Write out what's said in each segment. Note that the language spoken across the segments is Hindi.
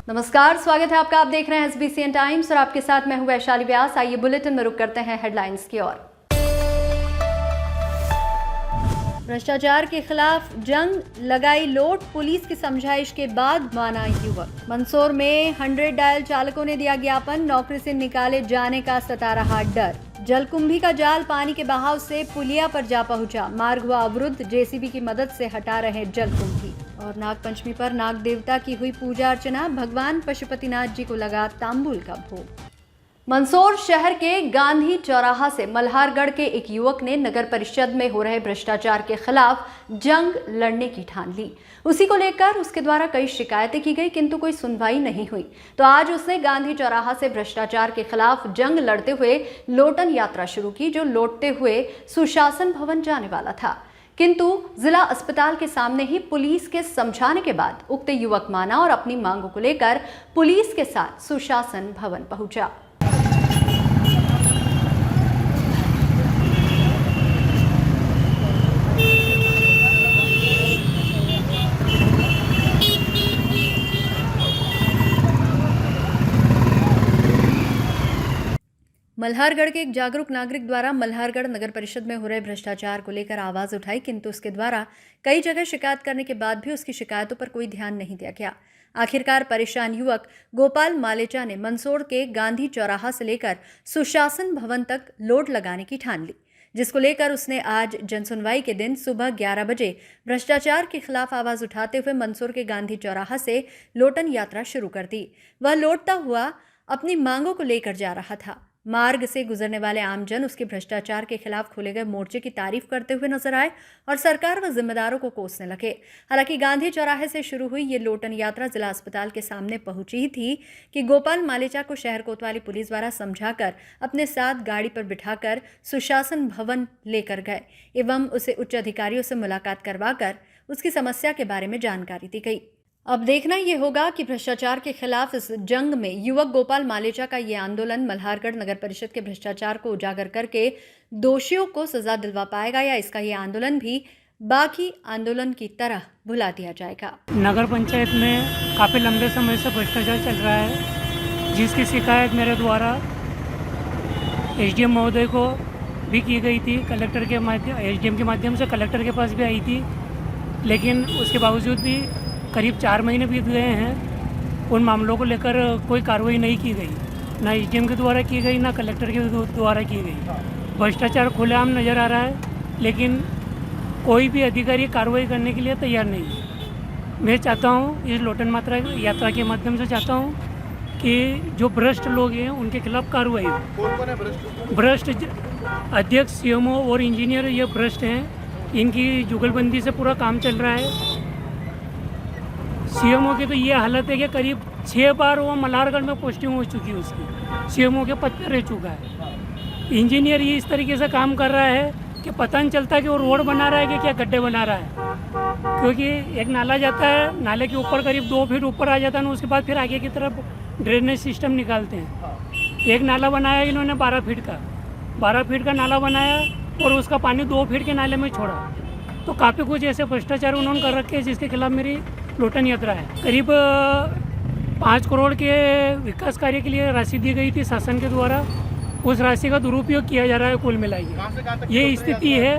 नमस्कार, स्वागत है आपका। आप देख रहे हैं SBCN टाइम्स और आपके साथ मैं हूं वैशाली व्यास। आइए बुलेटिन में रुक करते हैं हेडलाइंस की ओर। भ्रष्टाचार के खिलाफ जंग लगाई लोट, पुलिस की समझाइश के बाद माना युवक। मंदसौर में 100 डायल चालकों ने दिया ज्ञापन, नौकरी से निकाले जाने का सता रहा डर। जलकुंभी का जाल पानी के बहाव से पुलिया पर जा पहुंचा, मार्ग हुआ अवरुद्ध, JCB की मदद से हटा रहे जलकुंभी। और नागपंचमी पर नाग देवता की हुई पूजा अर्चना, भगवान पशुपतिनाथ जी को लगा तांबुल का भोग। मंदसौर शहर के गांधी चौराहा से मल्हारगढ़ के एक युवक ने नगर परिषद में हो रहे भ्रष्टाचार के खिलाफ जंग लड़ने की ठान ली। उसी को लेकर उसके द्वारा कई शिकायतें की गई, किंतु कोई सुनवाई नहीं हुई। तो आज उसने गांधी चौराहा से भ्रष्टाचार के खिलाफ जंग लड़ते हुए लोटन यात्रा शुरू की, जो लौटते हुए सुशासन भवन जाने वाला था। किंतु जिला अस्पताल के सामने ही पुलिस के समझाने के बाद उक्त युवक माना और अपनी मांगों को लेकर पुलिस के साथ सुशासन भवन पहुंचा। मल्हारगढ़ के एक जागरूक नागरिक द्वारा मल्हारगढ़ नगर परिषद में हो रहे भ्रष्टाचार को लेकर आवाज उठाई, किंतु उसके द्वारा कई जगह शिकायत करने के बाद भी उसकी शिकायतों पर कोई ध्यान नहीं दिया गया। आखिरकार परेशान युवक गोपाल मालेचा ने मंदसौर के गांधी चौराहा से लेकर सुशासन भवन तक लोड लगाने की ठान ली, जिसको लेकर उसने आज जनसुनवाई के दिन सुबह 11 बजे भ्रष्टाचार के खिलाफ आवाज उठाते हुए मंदसौर के गांधी चौराहा से लोटन यात्रा शुरू कर दी। वह लौटता हुआ अपनी मांगों को लेकर जा रहा था। मार्ग से गुजरने वाले आमजन उसके भ्रष्टाचार के खिलाफ खोले गए मोर्चे की तारीफ करते हुए नजर आए और सरकार व जिम्मेदारों को कोसने लगे। हालांकि गांधी चौराहे से शुरू हुई ये लोटन यात्रा जिला अस्पताल के सामने पहुंची ही थी कि गोपाल मालेचा को शहर कोतवाली पुलिस द्वारा समझाकर अपने साथ गाड़ी पर बिठाकर सुशासन भवन लेकर गए एवं उसे उच्च अधिकारियों से मुलाकात करवाकर उसकी समस्या के बारे में जानकारी दी गई। अब देखना ये होगा कि भ्रष्टाचार के खिलाफ इस जंग में युवक गोपाल मालेचा का ये आंदोलन मल्हारगढ़ नगर परिषद के भ्रष्टाचार को उजागर करके दोषियों को सजा दिलवा पाएगा या इसका ये आंदोलन भी बाकी आंदोलन की तरह भुला दिया जाएगा। नगर पंचायत में काफ़ी लंबे समय से भ्रष्टाचार चल रहा है, जिसकी शिकायत मेरे द्वारा SDM महोदय को भी की गई थी। कलेक्टर के माध्यम SDM के माध्यम से कलेक्टर के पास भी आई थी, लेकिन उसके बावजूद भी करीब 4 महीने बीत गए हैं। उन मामलों को लेकर कोई कार्रवाई नहीं की गई, ना SDM के द्वारा की गई, ना कलेक्टर के द्वारा की गई। भ्रष्टाचार खुलेआम नज़र आ रहा है, लेकिन कोई भी अधिकारी कार्रवाई करने के लिए तैयार नहीं है। मैं चाहता हूँ, इस लोटन यात्रा के माध्यम से चाहता हूँ कि जो भ्रष्ट लोग हैं उनके खिलाफ कार्रवाई हो। कौन है भ्रष्ट? भ्रष्ट अध्यक्ष, CMO और इंजीनियर ये भ्रष्ट हैं। इनकी जुगलबंदी से पूरा काम चल रहा है। CMO की तो ये हालत है कि करीब 6 बार वो मल्हारगढ़ में पोस्टिंग हो चुकी है उसकी, CMO के पद पर रह चुका है। इंजीनियर ये इस तरीके से काम कर रहा है कि पता नहीं चलता कि वो रोड बना रहा है कि क्या गड्ढे बना रहा है, क्योंकि एक नाला जाता है, नाले के ऊपर करीब 2 फीट ऊपर आ जाता है, उसके बाद फिर आगे की तरफ ड्रेनेज सिस्टम निकालते हैं। एक नाला बनाया इन्होंने 12 फीट का नाला बनाया और उसका पानी 2 फीट के नाले में छोड़ा। तो काफ़ी कुछ ऐसे भ्रष्टाचार उन्होंने कर रखे हैं, जिसके खिलाफ मेरी लोटन यात्रा है। करीब 5 करोड़ के विकास कार्य के लिए राशि दी गई थी शासन के द्वारा, उस राशि का दुरुपयोग किया जा रहा है कुल मिलाइए। ये स्थिति है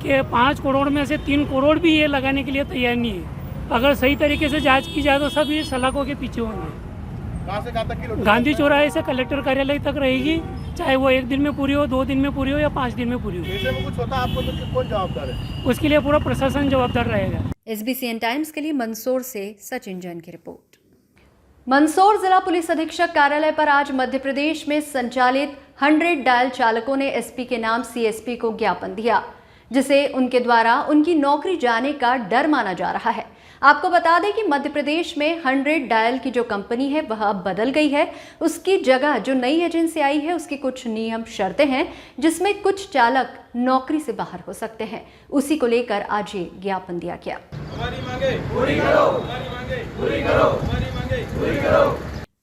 कि 5 करोड़ में से 3 करोड़ भी ये लगाने के लिए तैयार नहीं है। अगर सही तरीके से जांच की जाए तो सब ये सलाखों के पीछे होंगे। गांधी चौराहे से कलेक्टर कार्यालय तक रहेगी, चाहे वो 1 दिन में पूरी हो, 2 दिन में पूरी हो या 5 दिन में पूरी हो। कुछ होता आपको तो कौन जवाबदार है? उसके लिए पूरा प्रशासन जवाबदार रहेगा। SBCN टाइम्स के लिए मंदसौर से सचिन जैन की रिपोर्ट। मंदसौर जिला पुलिस अधीक्षक कार्यालय पर आज मध्य प्रदेश में संचालित 100 डायल चालकों ने SP के नाम CSP को ज्ञापन दिया, जिसे उनके द्वारा उनकी नौकरी जाने का डर माना जा रहा है। आपको बता दें कि मध्य प्रदेश में 100 डायल की जो कंपनी है वह अब बदल गई है। उसकी जगह जो नई एजेंसी आई है उसकी कुछ नियम शर्तें हैं, जिसमें कुछ चालक नौकरी से बाहर हो सकते हैं। उसी को लेकर आज ये ज्ञापन दिया गया। हमारी मांगे पूरी करो, हमारी मांगे पूरी करो, हमारी मांगे पूरी करो।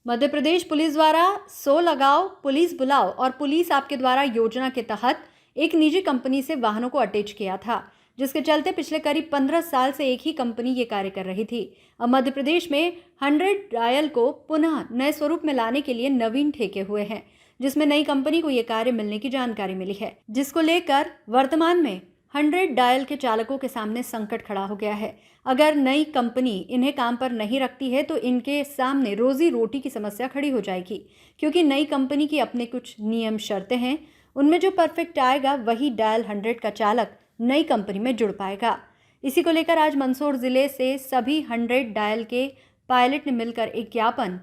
मध्य प्रदेश पुलिस द्वारा 100 लगाओ पुलिस बुलाओ और पुलिस आपके द्वारा योजना के तहत एक निजी कंपनी से वाहनों को अटैच किया था, जिसके चलते पिछले करीब 15 साल से एक ही कंपनी ये कार्य कर रही थी। अब मध्य प्रदेश में 100 डायल को पुनः नए स्वरूप में लाने के लिए नवीन ठेके हुए हैं, जिसमें नई कंपनी को ये कार्य मिलने की जानकारी मिली है, जिसको लेकर वर्तमान में 100 डायल के चालकों के सामने संकट खड़ा हो गया है। अगर नई कंपनी इन्हें काम पर नहीं रखती है तो इनके सामने रोजी रोटी की समस्या खड़ी हो जाएगी, क्योंकि नई कंपनी की अपने कुछ नियम शर्तें हैं। उनमें जो परफेक्ट आएगा वही डायल 100 का चालक नई कंपनी में जुड़ पाएगा। इसी को लेकर आज मंदसौर जिले से सभी 100 डायल के पायलट ने मिलकर एक ज्ञापन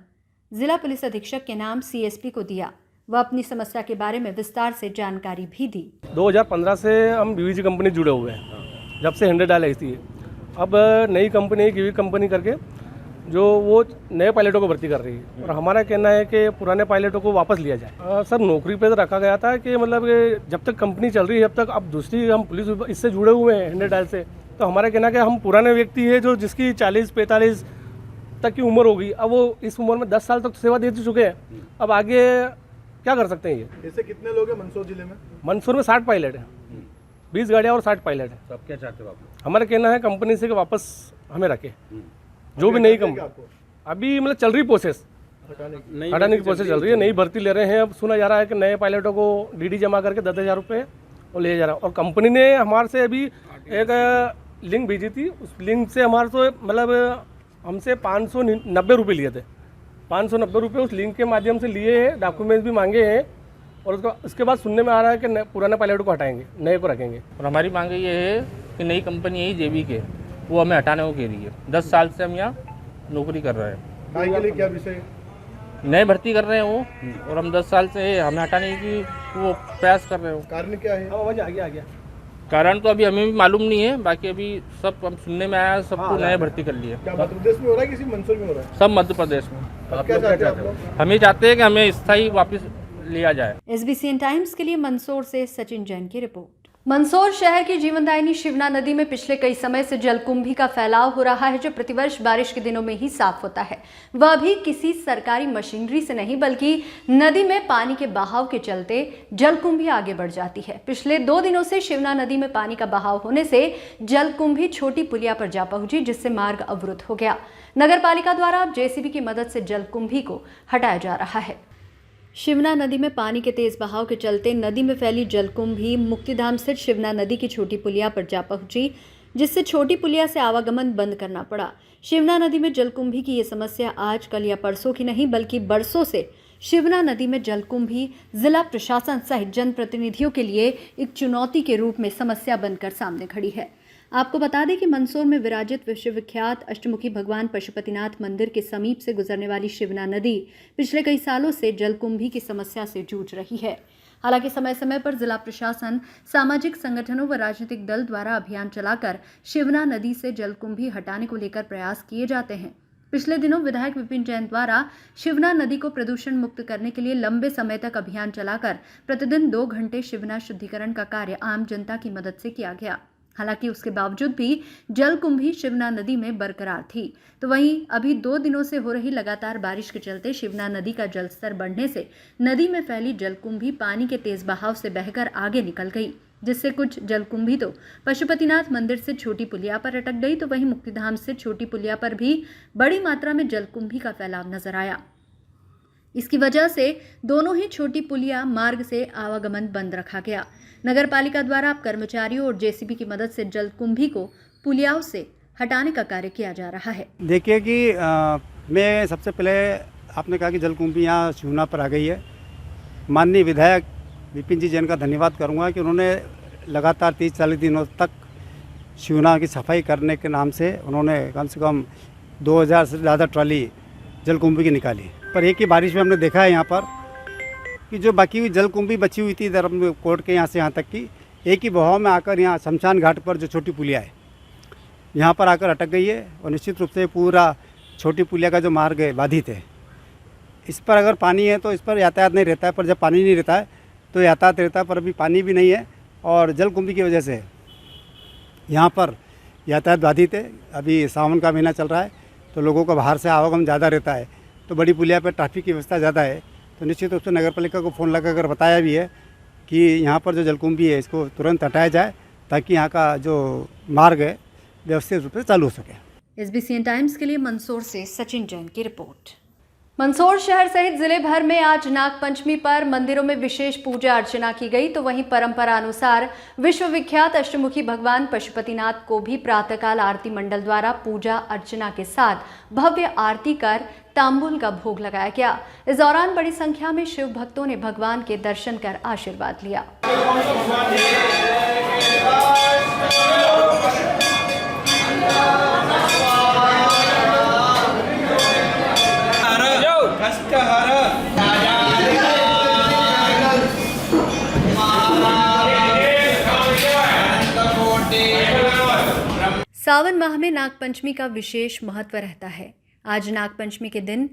जिला पुलिस अधीक्षक के नाम CSP को दिया। वह अपनी समस्या के बारे में विस्तार से जानकारी भी दी। 2015 से हम BVG कंपनी जुड़े हुए हैं, जब से 100 डायल आई थी। अब नई कंपनी गिवी कंपनी करके जो वो नए पायलटों को भर्ती कर रही है, और हमारा कहना है कि पुराने पायलटों को वापस लिया जाए। सर नौकरी पे तो रखा गया था कि मतलब कि जब तक कंपनी चल रही है जब तक, अब दूसरी हम पुलिस इससे जुड़े हुए हैं 100 डायल से, तो हमारा कहना है कि हम पुराने व्यक्ति है जो जिसकी 40-45 तक की उम्र होगी, अब वो इस उम्र में 10 साल तक सेवा दे चुके हैं, अब आगे क्या कर सकते हैं। ये ऐसे कितने लोग हैं मंदसौर जिले में? मंदसौर में 60 पायलट है, 20 गाड़ियाँ और 60 पायलट है। तो आप क्या चाहते हो आप? हमारा कहना है कंपनी से कि वापस हमें रखे, जो भी नई कंपनी अभी मतलब चल रही प्रोसेस हटाने की प्रोसेस चल रही है, नई भर्ती ले रहे हैं। अब सुना जा रहा है कि नए पायलटों को DD जमा करके 10,000 रुपये और ले जा रहा है। और कंपनी ने हमारे से अभी एक लिंक भेजी थी, उस लिंक से हमारे से मतलब हमसे 590 रुपये लिए थे। 590 रुपये उस लिंक के माध्यम से लिए हैं, डॉक्यूमेंट्स भी मांगे हैं, और उसके बाद सुनने में आ रहा है कि पुराने पायलट को हटाएंगे, नए को रखेंगे। और हमारी मांग ये है कि नई कंपनी है JVK, वो हमें हटाने को कह रही है। 10 साल से हम यहाँ नौकरी कर रहे हैं। काय के लिए क्या विषय? नए भर्ती कर रहे हैं वो, और हम 10 साल से हमें हटाने की वो प्रयास कर रहे हो। कारण क्या है? आवाज आ गया कारण तो अभी हमें भी मालूम नहीं है, बाकी अभी सब हम सुनने में आया, सबको नए भर्ती कर लिए। क्या मध्य प्रदेश में हो रहा है, किसी मंदसौर में हो रहा है? सब मध्य प्रदेश में। आप क्या चाहते हैं आप लोग? हम ये चाहते हैं कि हमें स्थायी वापस लिया जाए। SBCN टाइम्स के लिए मंदसौर से सचिन जैन की रिपोर्ट। मंदसौर शहर की जीवनदायिनी शिवना नदी में पिछले कई समय से जलकुंभी का फैलाव हो रहा है, जो प्रतिवर्ष बारिश के दिनों में ही साफ होता है। वह भी किसी सरकारी मशीनरी से नहीं, बल्कि नदी में पानी के बहाव के चलते जलकुंभी आगे बढ़ जाती है। पिछले 2 दिनों से शिवना नदी में पानी का बहाव होने से जलकुंभी छोटी पुलिया पर जा पहुंची, जिससे मार्ग अवरुद्ध हो गया। नगर पालिका द्वारा अब JCB की मदद से जलकुंभी को हटाया जा रहा है। शिवना नदी में पानी के तेज बहाव के चलते नदी में फैली जलकुंभी मुक्तिधाम स्थित शिवना नदी की छोटी पुलिया पर जा पहुंची, जिससे छोटी पुलिया से आवागमन बंद करना पड़ा। शिवना नदी में जलकुंभी की ये समस्या आज कल या परसों की नहीं, बल्कि बरसों से शिवना नदी में जलकुंभी जिला प्रशासन सहित जनप्रतिनिधियों के लिए एक चुनौती के रूप में समस्या बनकर सामने खड़ी है। आपको बता दें कि मंदसौर में विराजित विश्वविख्यात अष्टमुखी भगवान पशुपतिनाथ मंदिर के समीप से गुजरने वाली शिवना नदी पिछले कई सालों से जलकुंभी की समस्या से जूझ रही है। हालांकि समय समय पर जिला प्रशासन, सामाजिक संगठनों व राजनीतिक दल द्वारा अभियान चलाकर शिवना नदी से जलकुंभी हटाने को लेकर प्रयास किए जाते हैं। पिछले दिनों विधायक विपिन जैन द्वारा शिवना नदी को प्रदूषण मुक्त करने के लिए लंबे समय तक अभियान चलाकर प्रतिदिन 2 घंटे शिवना शुद्धिकरण का कार्य आम जनता की मदद से किया गया। हालांकि उसके बावजूद भी जलकुंभी शिवना नदी में बरकरार थी। तो वहीं अभी 2 दिनों से हो रही लगातार बारिश के चलते शिवना नदी का जलस्तर बढ़ने से नदी में फैली जलकुंभी पानी के तेज बहाव से बहकर आगे निकल गई, जिससे कुछ जलकुंभी तो पशुपतिनाथ मंदिर से छोटी पुलिया पर अटक गई, तो वहीं मुक्तिधाम से छोटी पुलिया पर भी बड़ी मात्रा में जलकुंभी का फैलाव नजर आया। इसकी वजह से दोनों ही छोटी पुलिया मार्ग से आवागमन बंद रखा गया। नगर पालिका द्वारा अब कर्मचारियों और JCB की मदद से जलकुंभी को पुलियाओं से हटाने का कार्य किया जा रहा है। देखिए कि मैं सबसे पहले आपने कहा कि जलकुंभी यहाँ शिवना पर आ गई है। माननीय विधायक विपिन जी जैन का धन्यवाद करूँगा कि उन्होंने लगातार 30-40 दिनों तक शिवना की सफाई करने के नाम से उन्होंने कम से कम 2000 से ज़्यादा ट्रॉली जलकुंभी की निकाली। पर एक ही बारिश में हमने देखा है यहाँ पर कि जो बाकी हुई जलकुंभी बची हुई थी धर्म कोर्ट के यहाँ से यहाँ तक की, एक ही बहाव में आकर यहाँ शमशान घाट पर जो छोटी पुलिया है यहाँ पर आकर अटक गई है। और निश्चित रूप से पूरा छोटी पुलिया का जो मार्ग है बाधित है। इस पर अगर पानी है तो इस पर यातायात नहीं रहता है, पर जब पानी नहीं रहता है तो यातायात रहता है। पर अभी पानी भी नहीं है और जलकुंभी की वजह से यहाँ पर यातायात बाधित है। अभी सावन का महीना चल रहा है तो लोगों का बाहर से आवागमन ज़्यादा रहता है, तो बड़ी पुलिया पर ट्रैफिक की व्यवस्था ज़्यादा है। तो निश्चित रूप से नगर पालिका को फ़ोन लगाकर बताया भी है कि यहाँ पर जो जलकुंभी है इसको तुरंत हटाया जाए ताकि यहाँ का जो मार्ग है व्यवस्थित रूप से चालू हो सके। SBCN टाइम्स के लिए मंदसौर से सचिन जैन की रिपोर्ट। मंदसौर शहर सहित जिले भर में आज नागपंचमी पर मंदिरों में विशेष पूजा अर्चना की गई, तो वहीं परंपरा अनुसार विश्व विख्यात अष्टमुखी भगवान पशुपतिनाथ को भी प्रातःकाल आरती मंडल द्वारा पूजा अर्चना के साथ भव्य आरती कर तांबुल का भोग लगाया गया। इस दौरान बड़ी संख्या में शिव भक्तों ने भगवान के दर्शन कर आशीर्वाद लिया। सावन माह में नागपंचमी का विशेष महत्व रहता है। आज नागपंचमी के दिन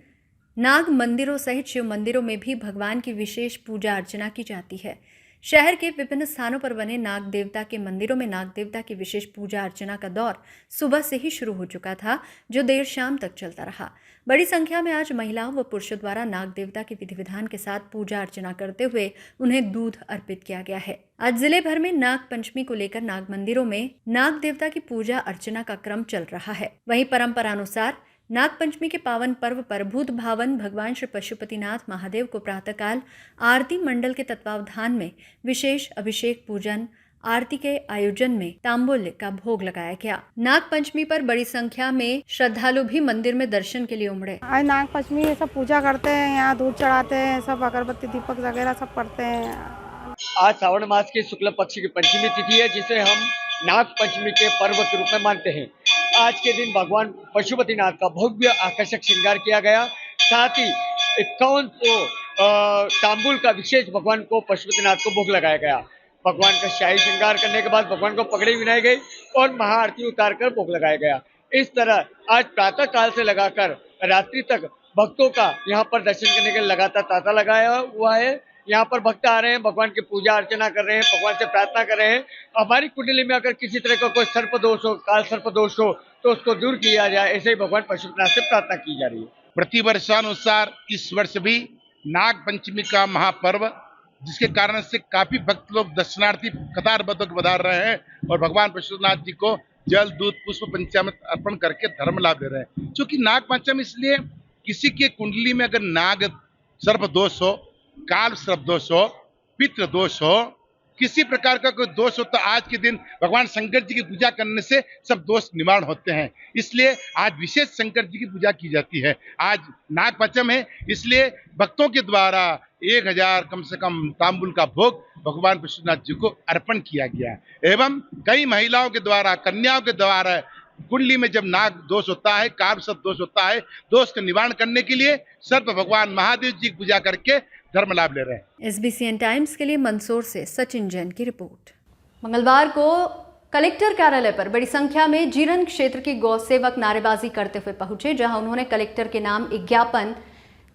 नाग मंदिरों सहित शिव मंदिरों में भी भगवान की विशेष पूजा अर्चना की जाती है। शहर के विभिन्न स्थानों पर बने नाग देवता के मंदिरों में नाग देवता की विशेष पूजा अर्चना का दौर सुबह से ही शुरू हो चुका था, जो देर शाम तक चलता रहा। बड़ी संख्या में आज महिलाओं व पुरुषों द्वारा नाग देवता के विधि विधान के साथ पूजा अर्चना करते हुए उन्हें दूध अर्पित किया गया है। आज जिले भर में नाग पंचमी को लेकर नाग मंदिरों में नाग देवता की पूजा अर्चना का क्रम चल रहा है। वहीं परंपरा अनुसार नाग पंचमी के पावन पर्व पर भूत भावन भगवान श्री पशुपतिनाथ महादेव को प्रातःकाल आरती मंडल के तत्वावधान में विशेष अभिषेक पूजन आरती के आयोजन में तांबुल का भोग लगाया गया। नाग पंचमी पर बड़ी संख्या में श्रद्धालु भी मंदिर में दर्शन के लिए उमड़े। आज नाग पंचमी ये सब पूजा करते हैं, यहाँ दूध चढ़ाते हैं, सब अगरबत्ती दीपक वगैरह सब करते हैं। आज श्रावण मास की शुक्ल पक्ष की पंचमी तिथि है, जिसे हम नाग पंचमी के पर्व के रूप में मानते हैं। आज के दिन भगवान पशुपतिनाथ का भव्य आकर्षक श्रृंगार किया गया। साथ ही 51 तांबुल का विशेष भगवान को पशुपतिनाथ को भोग लगाया गया। भगवान का शाही श्रृंगार करने के बाद भगवान को पगड़ी बनाई गई और महाआरती उतारकर भोग लगाया गया। इस तरह आज प्रातः काल से लगाकर रात्रि तक भक्तों का यहाँ पर दर्शन करने के लिए लगातार तांता लगाया हुआ है। यहाँ पर भक्त आ रहे हैं, भगवान की पूजा अर्चना कर रहे हैं, भगवान से प्रार्थना कर रहे हैं। हमारी कुंडली में अगर किसी तरह का कोई सर्प दोष हो, काल सर्प दोष हो, तो उसको दूर किया जाए, ऐसे ही भगवान पशुपतिनाथ से प्रार्थना की जा रही है। प्रतिवर्षानुसार इस वर्ष भी नाग पंचमी का महापर्व, जिसके कारण से काफी भक्त लोग दर्शनार्थी कतारबद्ध पधार रहे हैं और भगवान पशुपतिनाथ जी को जल दूध पुष्प पंचामृत अर्पण करके धर्म लाभ ले रहे हैं। क्योंकि नाग पंचमी इसलिए किसी के कुंडली में अगर नाग सर्प दोष हो, काल सर्प दोष हो, पितृ दोष हो, किसी प्रकार का कोई दोष हो, तो आज के दिन भगवान शंकर जी की पूजा करने से सब दोष निवारण होते हैं। इसलिए आज विशेष शंकर जी की पूजा की जाती है। आज नाग पंचम है, इसलिए भक्तों के द्वारा 1000 कम से कम तांबुल का भोग भगवान पशुपतिनाथ जी को अर्पण किया गया। एवं कई महिलाओं के द्वारा, कन्याओं के द्वारा कुंडली में जब नाग दोष होता है, काल सर्प दोष होता है, दोष का निवारण करने के लिए सर्प भगवान महादेव जी की पूजा करके धर्म लाभ ले रहे हैं। SBCN टाइम्स के लिए मंदसौर से सचिन जैन की रिपोर्ट। मंगलवार को कलेक्टर कार्यालय पर बड़ी संख्या में जीरन क्षेत्र के गौ सेवक नारेबाजी करते हुए पहुंचे, जहां उन्होंने कलेक्टर के नाम एक ज्ञापन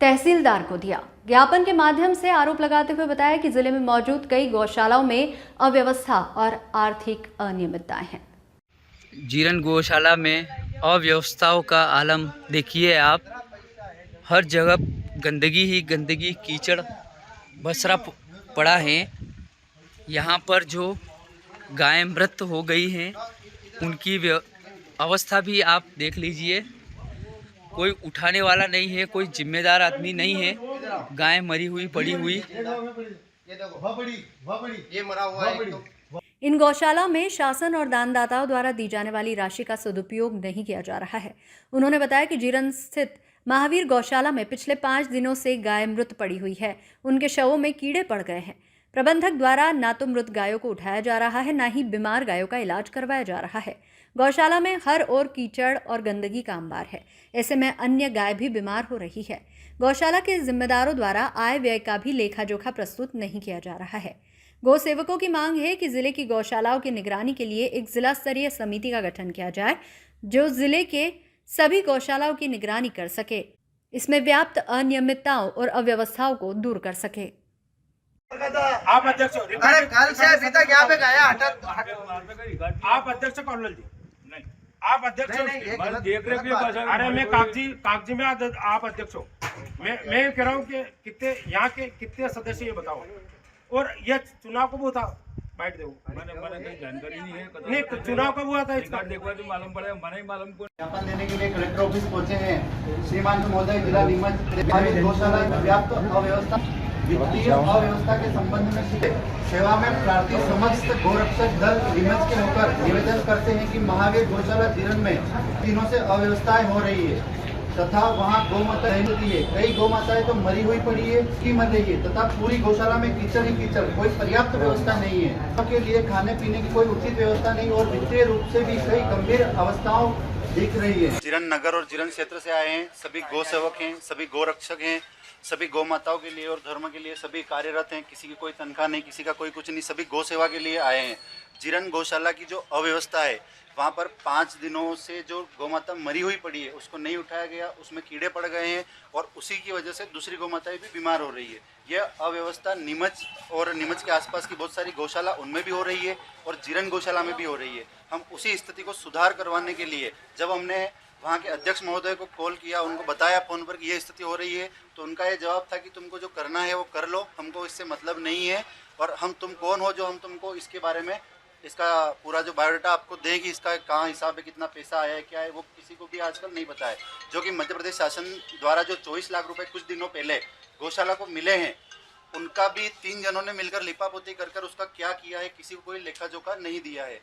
तहसीलदार को दिया। ज्ञापन के माध्यम से आरोप लगाते हुए बताया कि जिले में मौजूद कई गौशालाओं में अव्यवस्था और आर्थिक अनियमितताएं हैं। जीरन गौशाला में अव्यवस्थाओं का आलम देखिए आप। हर जगह गंदगी ही गंदगी, कीचड़ बसरा पड़ा है। यहाँ पर जो गायें मृत हो गई हैं, उनकी अवस्था भी आप देख लीजिए। कोई उठाने वाला नहीं है, कोई जिम्मेदार आदमी नहीं है। गाय मरी हुई पड़ी हुई। इन गौशालाओं में शासन और दानदाताओं द्वारा दी जाने वाली राशि का सदुपयोग नहीं किया जा रहा है। उन्होंने बताया कि जीरन स्थित महावीर गौशाला में पिछले 5 दिनों से गाय मृत पड़ी हुई है। उनके शवों में कीड़े पड़ गए हैं। प्रबंधक द्वारा ना तो मृत गायों को उठाया जा रहा है, ना ही बीमार गायों का इलाज करवाया जा रहा है। गौशाला में हर ओर कीचड़ और गंदगी का अंबार है। ऐसे में अन्य गाय भी बीमार हो रही है। गौशाला के जिम्मेदारों द्वारा आय व्यय का भी लेखा जोखा प्रस्तुत नहीं किया जा रहा है। गौ सेवकों की मांग है कि जिले की गौशालाओं की निगरानी के लिए एक जिला स्तरीय समिति का गठन किया जाए, जो जिले के सभी गौशालाओं की निगरानी कर सके, इसमें व्याप्त अनियमितताओं और अव्यवस्थाओं को दूर कर सके। आप अध्यक्ष हो। अरे कल से अभी तक यहाँ पे गया आप अध्यक्ष कॉलोनी नहीं, आप अध्यक्ष हो। देख रहे। अरे मैं कागजी में आप अध्यक्ष हो। मैं कह रहा हूँ कि कितने यहाँ के कितने सदस्य ये बताओ। और यह चुनाव कब होता, बैठ दो मैंने कहीं जानकारी नहीं है नहीं तो चुनाव कब हुआ था इसका देखो तो मालूम पड़े मैंने ही मालूम को ज्ञापन देने के लिए कलेक्टर ऑफिस पहुंचे हैं। श्रीमान महोदय जिला नीमच गौशाला पर्याप्त अव्यवस्था वित्तीय अव्यवस्था के संबंध में सेवा में प्रार्थी समस्त गोरक्षक दल नीमच के होकर निवेदन करते हैं कि महावीर गौशाला जीरण में दिनों से अव्यवस्थाएं हो रही है तथा वहाँ गौमाता नहीं होती है। कई गौमाताएं तो मरी हुई पड़ी है की मर रही है तथा पूरी गौशाला में कीचड़ ही कीचड़, कोई पर्याप्त व्यवस्था नहीं है। के लिए खाने पीने की कोई उचित व्यवस्था नहीं और वित्तीय रूप से भी कई गंभीर अवस्थाओं दिख रही है। जीरण नगर और जीरण क्षेत्र से आए हैं, सभी गौ सेवक हैं, सभी गोरक्षक हैं, सभी गौ माताओं के लिए और धर्म के लिए सभी कार्यरत हैं। किसी की कोई तनख्वाह नहीं, किसी का कोई कुछ नहीं, सभी गौ सेवा के लिए आए हैं। जीरण गौशाला की जो अव्यवस्था है वहाँ पर 5 दिनों से जो गौमाता मरी हुई पड़ी है उसको नहीं उठाया गया, उसमें कीड़े पड़ गए हैं और उसी की वजह से दूसरी गौमाताएं भी बीमार हो रही है। यह अव्यवस्था नीमच और नीमच के आसपास की बहुत सारी गौशाला उनमें भी हो रही है और जीरण गौशाला में भी हो रही है। हम उसी स्थिति को सुधार करवाने के लिए जब हमने वहाँ के अध्यक्ष महोदय को कॉल किया, उनको बताया फ़ोन पर कि ये स्थिति हो रही है, तो उनका ये जवाब था कि तुमको जो करना है वो कर लो, हमको इससे मतलब नहीं है और हम तुम कौन हो जो हम तुमको इसके बारे में इसका पूरा जो बायोडाटा आपको देंगे, इसका कहाँ हिसाब है, कितना पैसा आया है, क्या है, वो किसी को भी आजकल नहीं पता है। जो कि मध्य प्रदेश शासन द्वारा जो 24 लाख रुपए कुछ दिनों पहले गौशाला को मिले हैं, उनका भी 3 जनों ने मिलकर लिपापोती कर उसका क्या किया है किसी को कोई लेखा जोखा नहीं दिया है।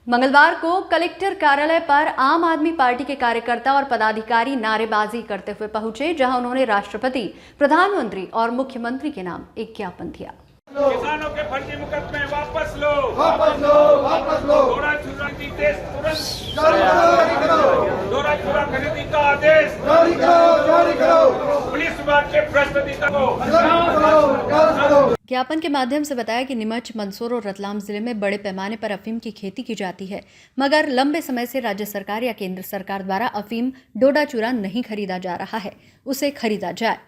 मंगलवार को कलेक्टर कार्यालय पर आम आदमी पार्टी के कार्यकर्ता और पदाधिकारी नारेबाजी करते हुए पहुंचे, जहां उन्होंने राष्ट्रपति, प्रधानमंत्री और मुख्यमंत्री के नाम एक ज्ञापन दिया। किसानों के फर्जी मुकदमे वापस लो, चूरा चूरा खरीदी का आदेश पुलिस विभाग के भ्रष्ट अधिकारियों। ज्ञापन के माध्यम से बताया कि नीमच, मंदसौर और रतलाम जिले में बड़े पैमाने पर अफीम की खेती की जाती है, मगर लंबे समय से राज्य सरकार या केंद्र सरकार द्वारा अफीम डोडा चूरा नहीं खरीदा जा रहा है, उसे खरीदा जाए।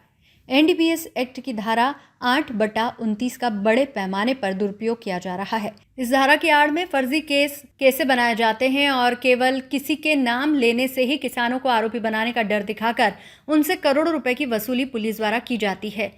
एनडीपीएस एक्ट की धारा 8/29 का बड़े पैमाने पर दुरुपयोग किया जा रहा है। इस धारा की आड़ में फर्जी केस कैसे बनाए जाते हैं और केवल किसी के नाम लेने से ही किसानों को आरोपी बनाने का डर दिखाकर उनसे करोड़ों रुपए की वसूली पुलिस द्वारा की जाती है।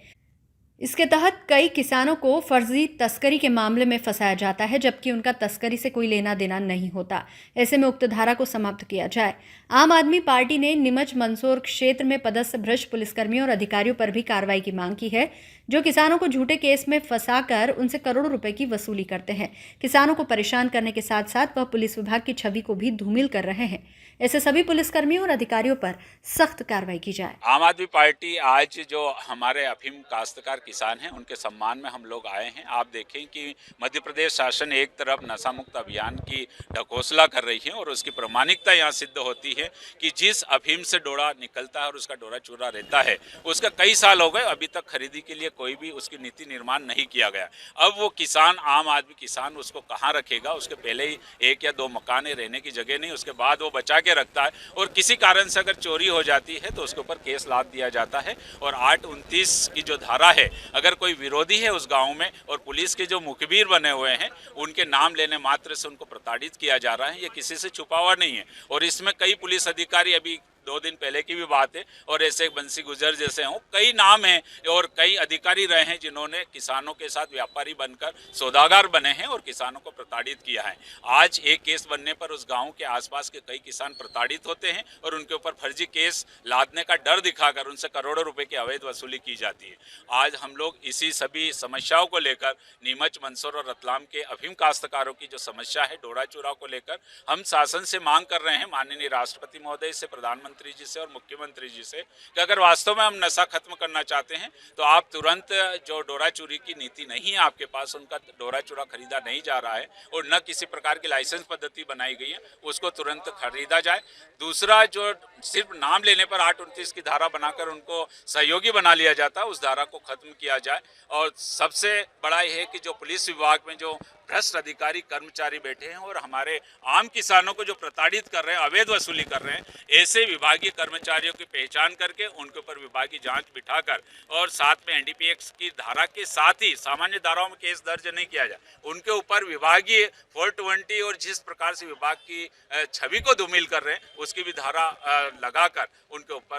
इसके तहत कई किसानों को फर्जी तस्करी के मामले में फंसाया जाता है, जबकि उनका तस्करी से कोई लेना देना नहीं होता। ऐसे में उक्त धारा को समाप्त किया जाए। आम आदमी पार्टी ने नीमच, मंदसौर क्षेत्र में पदस्थ भ्रष्ट पुलिसकर्मियों और अधिकारियों पर भी कार्रवाई की मांग की है, जो किसानों को झूठे केस में फंसाकर उनसे करोड़ों रुपए की वसूली करते हैं। किसानों को परेशान करने के साथ साथ वह पुलिस विभाग की छवि को भी धूमिल कर रहे हैं। ऐसे सभी पुलिसकर्मियों और अधिकारियों पर सख्त कार्रवाई की जाए। आम आदमी पार्टी आज जो हमारे अफीम काश्तकार किसान हैं उनके सम्मान में हम लोग आए हैं। आप देखें कि मध्य प्रदेश शासन एक तरफ नशा मुक्त अभियान की ढकोसला कर रही है और उसकी प्रामाणिकता यहाँ सिद्ध होती है कि जिस अफीम से डोरा निकलता है और उसका डोरा चूरा रहता है, उसका कई साल हो गए, अभी तक खरीदी के लिए कोई भी उसकी नीति निर्माण नहीं किया गया। अब वो किसान, आम आदमी किसान उसको कहाँ रखेगा? उसके पहले ही 1 या 2 मकान रहने की जगह नहीं, उसके बाद वो बचा के रखता है और किसी कारण से अगर चोरी हो जाती है तो उसके ऊपर केस लाद दिया जाता है। और 829 की जो धारा है, अगर कोई विरोधी है उस गांव में और पुलिस के जो मुखबिर बने हुए हैं उनके नाम लेने मात्र से उनको प्रताड़ित किया जा रहा है, ये किसी से छुपा हुआ नहीं है। और इसमें कई पुलिस अधिकारी, अभी 2 दिन पहले की भी बात है, और ऐसे बंसी गुजर जैसे हों, कई नाम हैं और कई अधिकारी रहे हैं जिन्होंने किसानों के साथ व्यापारी बनकर सौदागर बने हैं और किसानों को प्रताड़ित किया है। आज एक केस बनने पर उस गांव के आसपास के कई किसान प्रताड़ित होते हैं और उनके ऊपर फर्जी केस लादने का डर दिखाकर उनसे करोड़ों रुपए की अवैध वसूली की जाती है। आज हम लोग इसी सभी समस्याओं को लेकर नीमच, मंदसौर और रतलाम के अफीम काश्तकारों की जो समस्या है डोरा चूरा को लेकर हम शासन से मांग कर रहे हैं, माननीय राष्ट्रपति महोदय से, प्रधानमंत्री जी से और मुख्यमंत्री जी से, कि अगर वास्तव में हम नशा खत्म करना चाहते हैं तो आप तुरंत जो डोरा चोरी की नीति नहीं है आपके पास, उनका डोरा चोरा खरीदा नहीं जा रहा है और न किसी प्रकार की लाइसेंस पद्धति बनाई गई है, उसको तुरंत खरीदा जाए। दूसरा, जो सिर्फ नाम लेने पर 829 की धारा बनाकर उनको सहयोगी बना लिया जाता है, उस धारा को खत्म किया जाए। और सबसे बड़ा यह है कि जो पुलिस विभाग में जो भ्रष्ट अधिकारी कर्मचारी बैठे हैं और हमारे आम किसानों को जो प्रताड़ित कर रहे हैं, अवैध वसूली कर रहे हैं, ऐसे विभागीय कर्मचारियों की पहचान करके उनके ऊपर विभागीय जांच बिठाकर और साथ में एनडीपीएस की धारा के साथ ही सामान्य धाराओं में केस दर्ज नहीं किया जाए, उनके ऊपर विभागीय 420 और जिस प्रकार से विभाग की छवि को धूमिल कर रहे हैं उसकी भी धारा लगाकर उनके ऊपर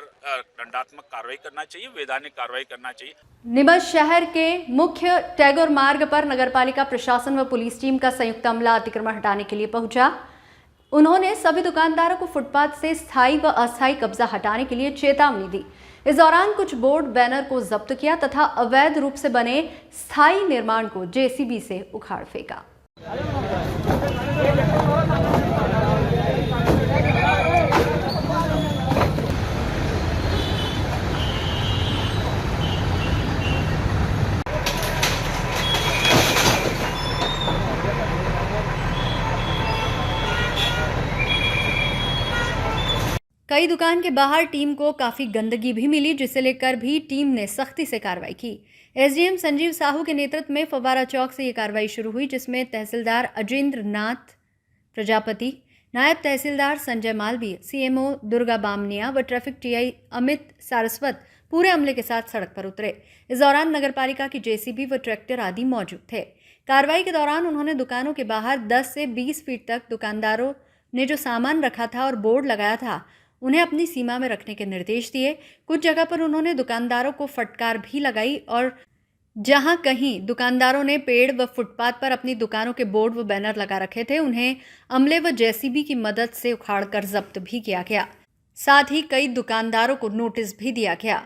दंडात्मक कार्रवाई करना चाहिए, वैधानिक कार्रवाई करना चाहिए। नीमच शहर के मुख्य टैगोर मार्ग पर नगरपालिका प्रशासन व पुलिस टीम का संयुक्त अमला अतिक्रमण हटाने के लिए पहुंचा। उन्होंने सभी दुकानदारों को फुटपाथ से स्थायी व अस्थायी कब्जा हटाने के लिए चेतावनी दी। इस दौरान कुछ बोर्ड बैनर को जब्त किया तथा अवैध रूप से बने स्थायी निर्माण को जेसीबी से उखाड़ फेंका। कई दुकान के बाहर टीम को काफी गंदगी भी मिली, जिसे लेकर भी टीम ने सख्ती से कार्रवाई की। एसडीएम संजीव साहू के नेतृत्व में फव्वारा चौक से ये कार्रवाई शुरू हुई, जिसमें तहसीलदार अजेंद्र नाथ प्रजापति, नायब तहसीलदार संजय मालवीय, सीएमओ दुर्गा बामनिया व ट्रैफिक टीआई अमित सारस्वत पूरे अमले के साथ सड़क पर उतरे। इस दौरान नगरपालिका की जेसीबी व ट्रैक्टर आदि मौजूद थे। कार्रवाई के दौरान उन्होंने दुकानों के बाहर 10 से 20 फीट तक दुकानदारों ने जो सामान रखा था और बोर्ड लगाया था उन्हें अपनी सीमा में रखने के निर्देश दिए। कुछ जगह पर उन्होंने दुकानदारों को फटकार भी लगाई और जहां कहीं दुकानदारों ने पेड़ व फुटपाथ पर अपनी दुकानों के बोर्ड व बैनर लगा रखे थे, उन्हें अमले व जेसीबी की मदद से उखाड़कर जब्त भी किया गया। साथ ही कई दुकानदारों को नोटिस भी दिया गया।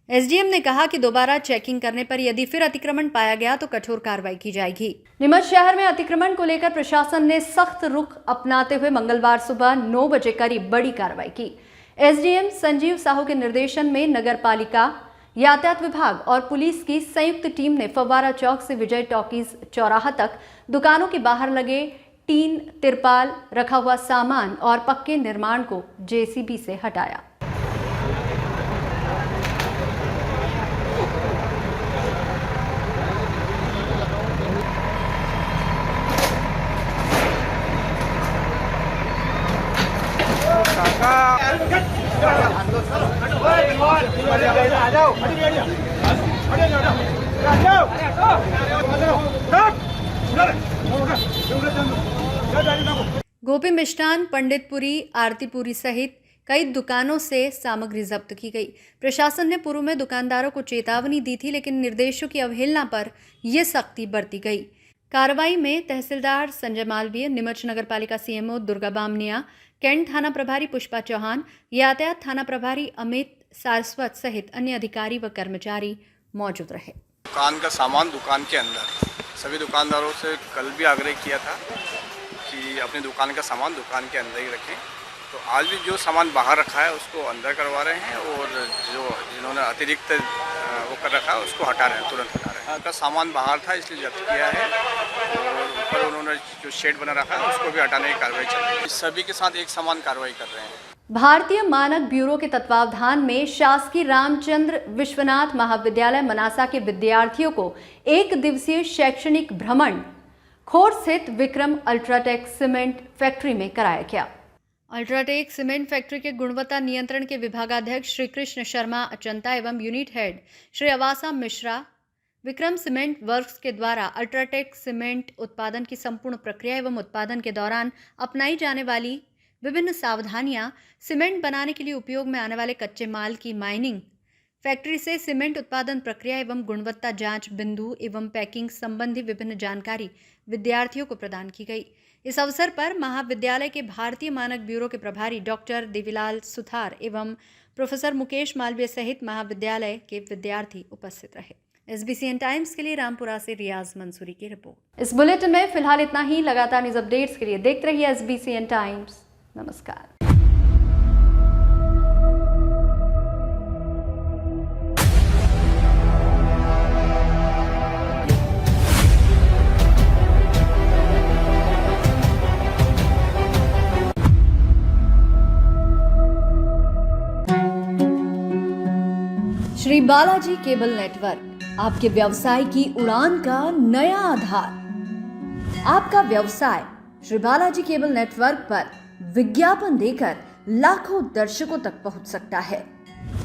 एसडीएम ने कहा कि दोबारा चेकिंग करने पर यदि फिर अतिक्रमण पाया गया तो कठोर कार्रवाई की जाएगी। नीमच शहर में अतिक्रमण को लेकर प्रशासन ने सख्त रुख अपनाते हुए मंगलवार सुबह 9 बजे करीब बड़ी कार्रवाई की। एसडीएम संजीव साहू के निर्देशन में नगर पालिका, यातायात विभाग और पुलिस की संयुक्त टीम ने फव्वारा चौक से विजय टॉकीज चौराहा तक दुकानों के बाहर लगे टीन, तिरपाल, रखा हुआ सामान और पक्के निर्माण को जेसीबी से हटाया। गोपी मिष्ठान, पंडितपुरी, आरतीपुरी सहित कई दुकानों से सामग्री जब्त की गई। प्रशासन ने पूर्व में दुकानदारों को चेतावनी दी थी, लेकिन निर्देशों की अवहेलना पर यह सख्ती बरती गई। कार्रवाई में तहसीलदार संजय मालवीय, नीमच नगरपालिका सीएमओ दुर्गा बामनिया, कैंट थाना प्रभारी पुष्पा चौहान, यातायात थाना प्रभारी अमित सारस्वत सहित अन्य अधिकारी व कर्मचारी मौजूद रहे। दुकान का सामान दुकान के अंदर, सभी दुकानदारों से कल भी आग्रह किया था कि अपनी दुकान का सामान दुकान के अंदर ही रखें। तो आज भी जो सामान बाहर रखा है उसको अंदर करवा रहे हैं और जिन्होंने अतिरिक्त वो कर रखा है उसको हटा रहे हैं, तुरंत हटा रहे हैं। उनका सामान बाहर था इसलिए जब्त किया है और ऊपर उन्होंने जो शेड बना रखा है उसको भी हटाने की कार्रवाई चल रही है। सभी के साथ एक समान कार्रवाई कर रहे हैं। भारतीय मानक ब्यूरो के तत्वावधान में शासकीय रामचंद्र विश्वनाथ महाविद्यालय मनासा के विद्यार्थियों को 1 दिवसीय शैक्षणिक भ्रमण खोर स्थित विक्रम अल्ट्राटेक सीमेंट फैक्ट्री में कराया गया। अल्ट्राटेक सीमेंट फैक्ट्री के गुणवत्ता नियंत्रण के विभागाध्यक्ष श्री कृष्ण शर्मा अचंता एवं unit head Shri Awasa Mishra Vikram cement works के द्वारा अल्ट्राटेक सीमेंट उत्पादन की संपूर्ण प्रक्रिया एवं उत्पादन के दौरान अपनाई जाने वाली विभिन्न सावधानियां, सीमेंट बनाने के लिए उपयोग में आने वाले कच्चे माल की माइनिंग, फैक्ट्री से सीमेंट उत्पादन प्रक्रिया एवं गुणवत्ता जांच बिंदु एवं पैकिंग संबंधी विभिन्न जानकारी विद्यार्थियों को प्रदान की गई। इस अवसर पर महाविद्यालय के भारतीय मानक ब्यूरो के प्रभारी डॉक्टर देवीलाल सुथार एवं प्रोफेसर मुकेश मालवीय सहित महाविद्यालय के विद्यार्थी उपस्थित रहे। SBCN टाइम्स के लिए रामपुरा से रियाज मंसूरी की रिपोर्ट। इस बुलेटिन में फिलहाल इतना ही। लगातार न्यूज अपडेट्स के लिए देखते रहिए SBCN टाइम्स। नमस्कार। श्री बालाजी केबल नेटवर्क, आपके व्यवसाय की उड़ान का नया आधार। आपका व्यवसाय श्री बालाजी केबल नेटवर्क पर विज्ञापन देकर लाखों दर्शकों तक पहुंच सकता है।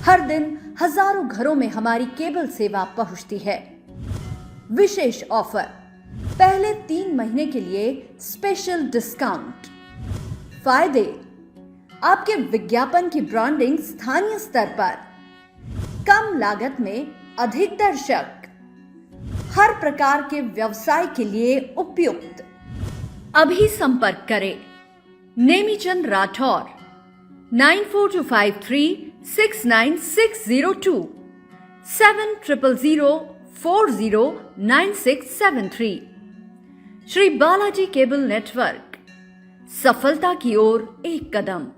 हर दिन हजारों घरों में हमारी केबल सेवा पहुंचती है। विशेष ऑफर, पहले 3 महीने के लिए स्पेशल डिस्काउंट। फायदे, आपके विज्ञापन की ब्रांडिंग स्थानीय स्तर पर कम लागत में अधिक दर्शक, हर प्रकार के व्यवसाय के लिए उपयुक्त। अभी संपर्क करें नेमीचंद राठौर 9425369602 7000409673। श्री बालाजी केबल नेटवर्क, सफलता की ओर एक कदम।